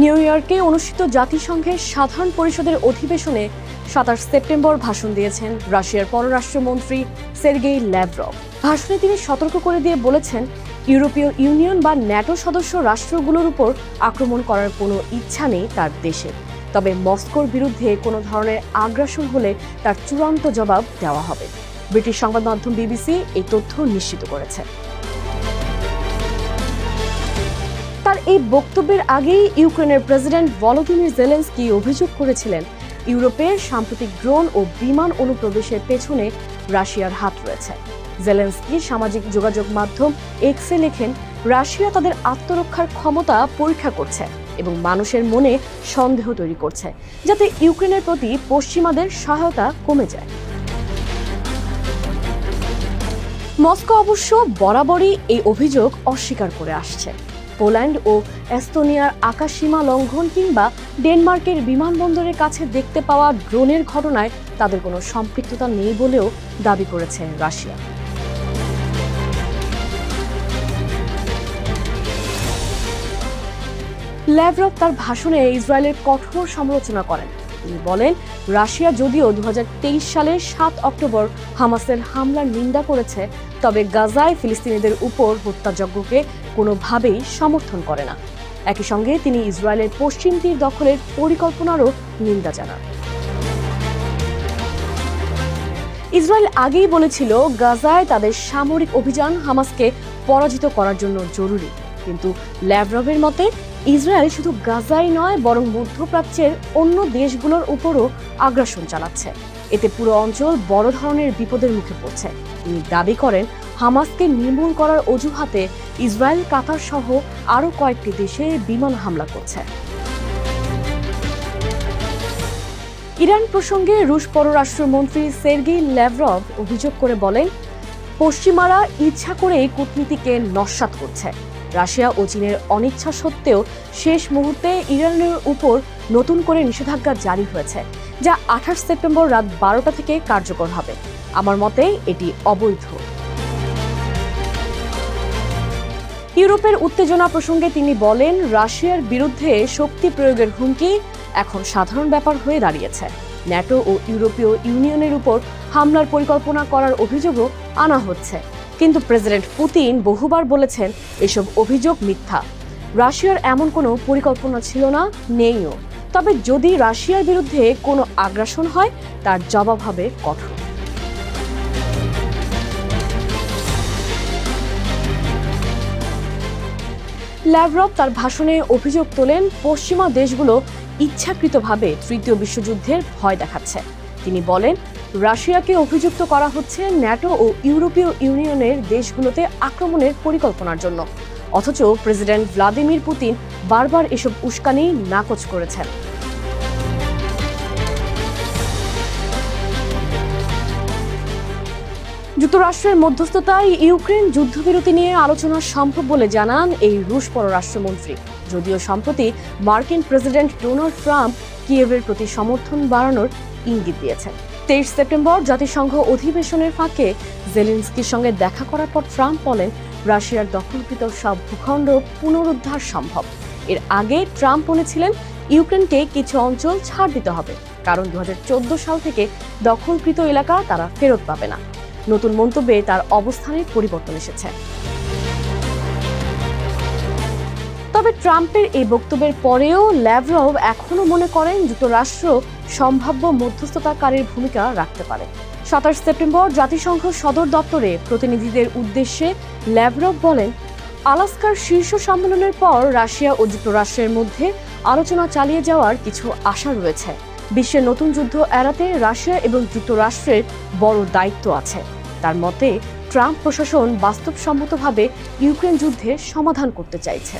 New ইয়র্কে অনুষ্ঠিত জাতিসংঘের সাধারণ পরিষদের অধিবেশনে ২৭ সেপ্টেম্বর ভাষণ দিয়েছেন রাশিয়ার পররাষ্ট্রমন্ত্রী সের্গেই ল্যাভরভ। ভাষণে তিনি সতর্ক করে দিয়ে বলেছেন, ইউরোপীয় ইউনিয়ন বা ন্যাটো সদস্য রাষ্ট্রগুলোর উপর আক্রমণ করার কোনো ইচ্ছা নেই তার দেশের। তবে মস্কোর বিরুদ্ধে কোনো ধরনের আগ্রাসন হলে তার চূড়ান্ত জবাব দেওয়া হবে। ব্রিটিশ সংবাদ মাধ্যম বিবিসি এই তথ্য নিশ্চিত করেছে। তার এই বক্তব্যের আগেই ইউক্রেনের প্রেসিডেন্ট ভলোদিমির জেলেনস্কি অভিযোগ করেছিলেন, ইউরোপের সাম্প্রতিক ড্রোন ও বিমান অনুপ্রবেশের পেছনে রাশিয়ার হাত রয়েছে। জেলেনস্কি সামাজিক যোগাযোগ মাধ্যম এক্সে লেখেন, রাশিয়া তাদের আত্মরক্ষার ক্ষমতা পরীক্ষা করছে এবং মানুষের মনে সন্দেহ তৈরি করছে, যাতে ইউক্রেনের প্রতি পশ্চিমাদের সহায়তা কমে যায়। মস্কো অবশ্য বরাবরই এই অভিযোগ অস্বীকার করে আসছে। পোল্যান্ড ও এস্তোনিয়ার আকাশসীমা লঙ্ঘন কিংবা ডেনমার্কের বিমানবন্দরের কাছে দেখতে পাওয়া ড্রোনের ঘটনায় তাদের কোনো সম্পৃক্ততা নেই বলেও দাবি করেছে রাশিয়া। ল্যাভরভ তার ভাষণে ইসরায়েলের কঠোর সমালোচনা করেন। তিনি বলেন, রাশিয়া যদিও ২০২৩ সালের ৭ অক্টোবর হামাসের হামলার নিন্দা করেছে, তবে গাজায় ফিলিস্তিনিদের উপর হত্যাযজ্ঞকে কোনোভাবেই সমর্থন করে না। একই সঙ্গে তিনি ইসরায়েলের পশ্চিম তীর দখলের পরিকল্পনারও নিন্দা জানান। ইসরায়েল আগেই বলেছিল, গাজায় তাদের সামরিক অভিযান হামাসকে পরাজিত করার জন্য জরুরি। কিন্তু ল্যাভরভের মতে, ইসরায়েল শুধু গাজাই নয়, বরং মধ্যপ্রাচ্যের অন্য দেশগুলোর উপরও আগ্রাসন চালাচ্ছে। এতে পুরো অঞ্চল বড় ধরনের বিপদের মুখে পড়ছে। তিনি দাবি করেন, হামাসকে নির্মূল করার অজুহাতে ইসরায়েল, কাতার সহ আরও কয়েকটি দেশে বিমান হামলা করছে। ইরান প্রসঙ্গে রুশ পররাষ্ট্রমন্ত্রী সের্গেই ল্যাভরভ অভিযোগ করে বলেন, পশ্চিমারা ইচ্ছা করেই কূটনীতিকে নস্যাৎ করছে। রাশিয়া ও চীনের অনিচ্ছা সত্ত্বেও শেষ মুহূর্তে ইরানের উপর নতুন করে নিষেধাজ্ঞা জারি হয়েছে, যা ২৮ সেপ্টেম্বর রাত ১২টা থেকে কার্যকর হবে। আমার মতে এটি অবৈধ। ইউরোপের উত্তেজনা প্রসঙ্গে তিনি বলেন, রাশিয়ার বিরুদ্ধে শক্তি প্রয়োগের হুমকি এখন সাধারণ ব্যাপার হয়ে দাঁড়িয়েছে। ন্যাটো ও ইউরোপীয় ইউনিয়নের উপর হামলার পরিকল্পনা করার অভিযোগও আনা হচ্ছে, কিন্তু প্রেসিডেন্ট পুতিন বহুবার বলেছেন এসব অভিযোগ মিথ্যা। রাশিয়ার এমন কোনো পরিকল্পনা ছিল না, নেইও। তবে যদি রাশিয়ার বিরুদ্ধে কোনো আগ্রাসন হয়, তার জবাব হবে কঠোর। ল্যাভরভ তার ভাষণে অভিযোগ তোলেন, পশ্চিমা দেশগুলো ইচ্ছাকৃতভাবে তৃতীয় বিশ্বযুদ্ধের ভয় দেখাচ্ছে। তিনি বলেন, রাশিয়াকে অভিযুক্ত করা হচ্ছে ন্যাটো ও ইউরোপীয় ইউনিয়নের দেশগুলোতে আক্রমণের পরিকল্পনার জন্য, অথচ প্রেসিডেন্ট ভ্লাদিমির পুতিন বারবার এসব উস্কানি নাকচ করেছেন। যুক্তরাষ্ট্রের মধ্যস্থতায় ইউক্রেন যুদ্ধবিরতি নিয়ে আলোচনা সম্ভব বলে জানান এই রুশ পররাষ্ট্রমন্ত্রী। যদিও সম্প্রতি মার্কিন প্রেসিডেন্ট ডোনাল্ড ট্রাম্প কিয়েভের প্রতি সমর্থন বাড়ানোর ইঙ্গিত দিয়েছেন। ২৩ সেপ্টেম্বর জাতিসংঘ অধিবেশনের ফাঁকে জেলেনস্কির সঙ্গে দেখা করার পর ট্রাম্প বলেন, রাশিয়ার দখলকৃত সব ভূখণ্ড পুনরুদ্ধার সম্ভব। এর আগে ট্রাম্প বলেছিলেন, ইউক্রেনকে কিছু অঞ্চল ছাড় দিতে হবে, কারণ ২০১৪ সাল থেকে দখলকৃত এলাকা তারা ফেরত পাবে না। নতুন মন্তব্যে তার অবস্থানের পরিবর্তন এসেছে। তবে ট্রাম্পের এই বক্তব্যের পরেও ল্যাভরভ এখনও মনে করেন যুক্তরাষ্ট্র সম্ভাব্য মধ্যস্থতাকারীর ভূমিকা রাখতে পারে। ২৭ সেপ্টেম্বর জাতিসংঘ সদর দপ্তরে প্রতিনিধিদের উদ্দেশ্যে ল্যাভরভ বলেন, আলাস্কার শীর্ষ সম্মেলনের পর রাশিয়া ও যুক্তরাষ্ট্রের মধ্যে আলোচনা চালিয়ে যাওয়ার কিছু আশা রয়েছে। বিশ্বের নতুন যুদ্ধ এড়াতে রাশিয়া এবং যুক্তরাষ্ট্রের বড় দায়িত্ব আছে। তার মতে, ট্রাম্প প্রশাসন বাস্তবসম্মতভাবে ইউক্রেন যুদ্ধের সমাধান করতে চাইছে।